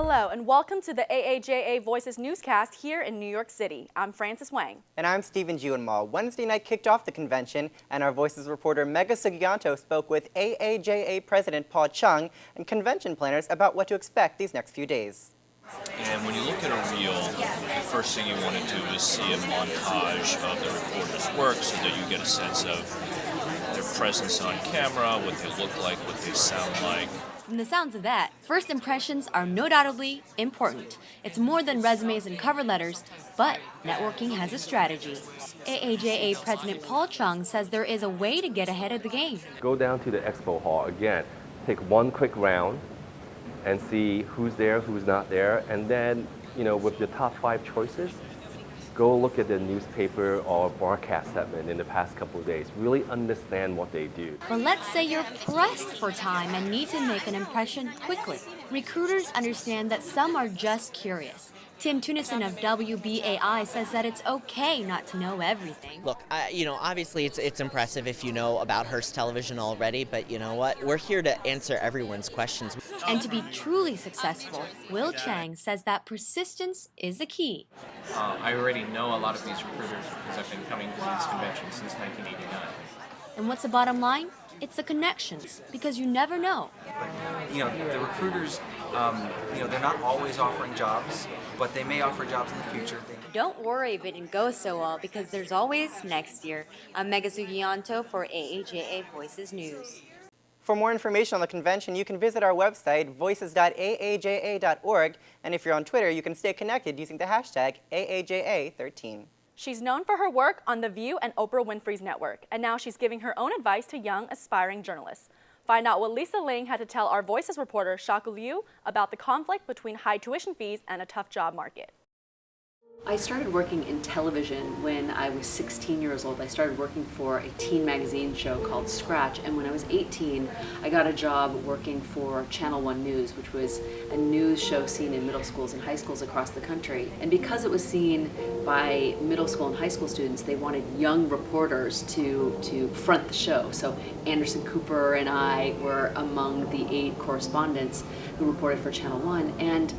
Hello and welcome to the AAJA Voices newscast here in New York City. I'm Frances Wang. And I'm Stephen Juanmal. Wednesday night kicked off the convention, and our Voices reporter Mega Sugianto spoke with AAJA President Paul Chung and convention planners about what to expect these next few days. And when you look at a reel, the first thing you want to do is see a montage of the reporter's work so that you get a sense of their presence on camera, what they look like, what they sound like. From the sounds of that, first impressions are no doubtly important. It's more than resumes and cover letters, but networking has a strategy. AAJA President Paul Chung says there is a way to get ahead of the game. Go down to the expo hall again, take one quick round and see who's there, who's not there, and then, with your top 5 choices, go look at the newspaper or broadcast segment in the past couple of days. Really understand what they do. But let's say you're pressed for time and need to make an impression quickly. Recruiters understand that some are just curious. Tim Tunison of WBAI says that it's okay not to know everything. Look, obviously it's impressive if you know about Hearst Television already, but you know what? We're here to answer everyone's questions. And to be truly successful, Will Chang says that persistence is the key. I already know a lot of these recruiters because I've been coming to these conventions since 1989. And what's the bottom line? It's the connections, because you never know. But, the recruiters, they're not always offering jobs, but they may offer jobs in the future. Don't worry if it didn't go so well, because there's always next year. I'm Mega Sugianto for AAJA Voices News. For more information on the convention, you can visit our website, voices.aaja.org, and if you're on Twitter, you can stay connected using the hashtag AAJA13. She's known for her work on The View and Oprah Winfrey's network, and now she's giving her own advice to young, aspiring journalists. Find out what Lisa Ling had to tell our Voices reporter, Shaku Liu, about the conflict between high tuition fees and a tough job market. I started working in television when I was 16 years old. I started working for a teen magazine show called Scratch, and when I was 18, I got a job working for Channel 1 News, which was a news show seen in middle schools and high schools across the country. And because it was seen by middle school and high school students, they wanted young reporters to front the show. So Anderson Cooper and I were among the 8 correspondents who reported for Channel 1. And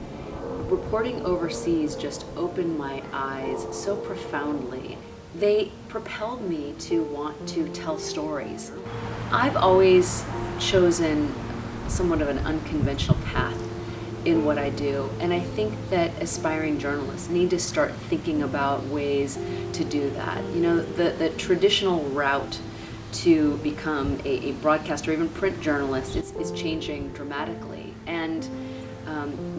reporting overseas just opened my eyes so profoundly. They propelled me to want to tell stories. I've always chosen somewhat of an unconventional path in what I do, and I think that aspiring journalists need to start thinking about ways to do that. The traditional route to become a broadcaster or even print journalist is changing dramatically, and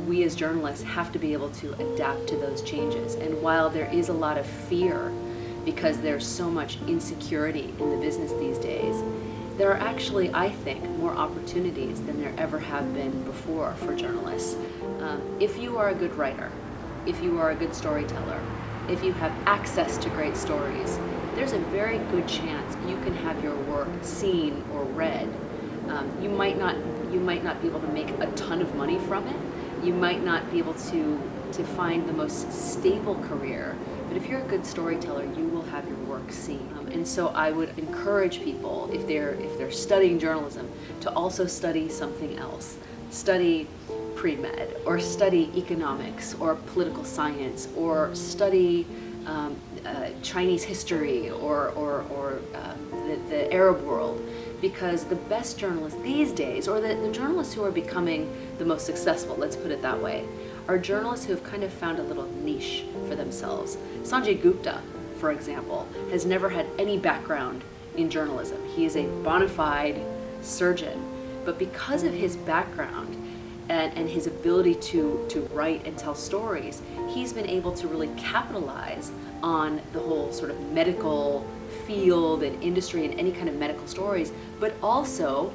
we as journalists have to be able to adapt to those changes. And while there is a lot of fear because there's so much insecurity in the business these days, there are actually, I think, more opportunities than there ever have been before for journalists. If you are a good writer, if you are a good storyteller, if you have access to great stories, there's a very good chance you can have your work seen or read. You might not be able to make a ton of money from it. You might not be able to find the most stable career, but if you're a good storyteller, you will have your work seen. And so I would encourage people, if they're studying journalism, to also study something else. Study pre-med, or study economics, or political science, or study Chinese history, or the Arab world. Because the best journalists these days, or the journalists who are becoming the most successful, let's put it that way, are journalists who have kind of found a little niche for themselves. Sanjay Gupta, for example, has never had any background in journalism. He is a bona fide surgeon, but because of his background and his ability to write and tell stories, he's been able to really capitalize on the whole sort of medical field and industry and any kind of medical stories, but also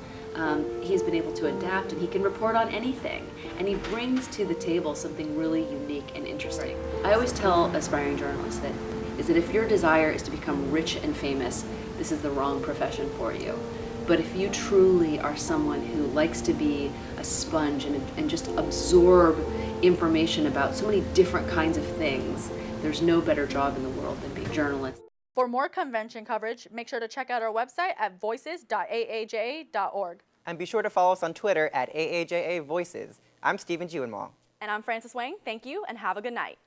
he's been able to adapt, and he can report on anything, and he brings to the table something really unique and interesting. I always tell aspiring journalists that if your desire is to become rich and famous, this is the wrong profession for you. But if you truly are someone who likes to be a sponge and just absorb information about so many different kinds of things, there's no better job in the world than being a journalist. For more convention coverage, make sure to check out our website at voices.aaja.org. And be sure to follow us on Twitter at AAJAVoices. I'm Stephen Juanmal. And I'm Frances Wang. Thank you and have a good night.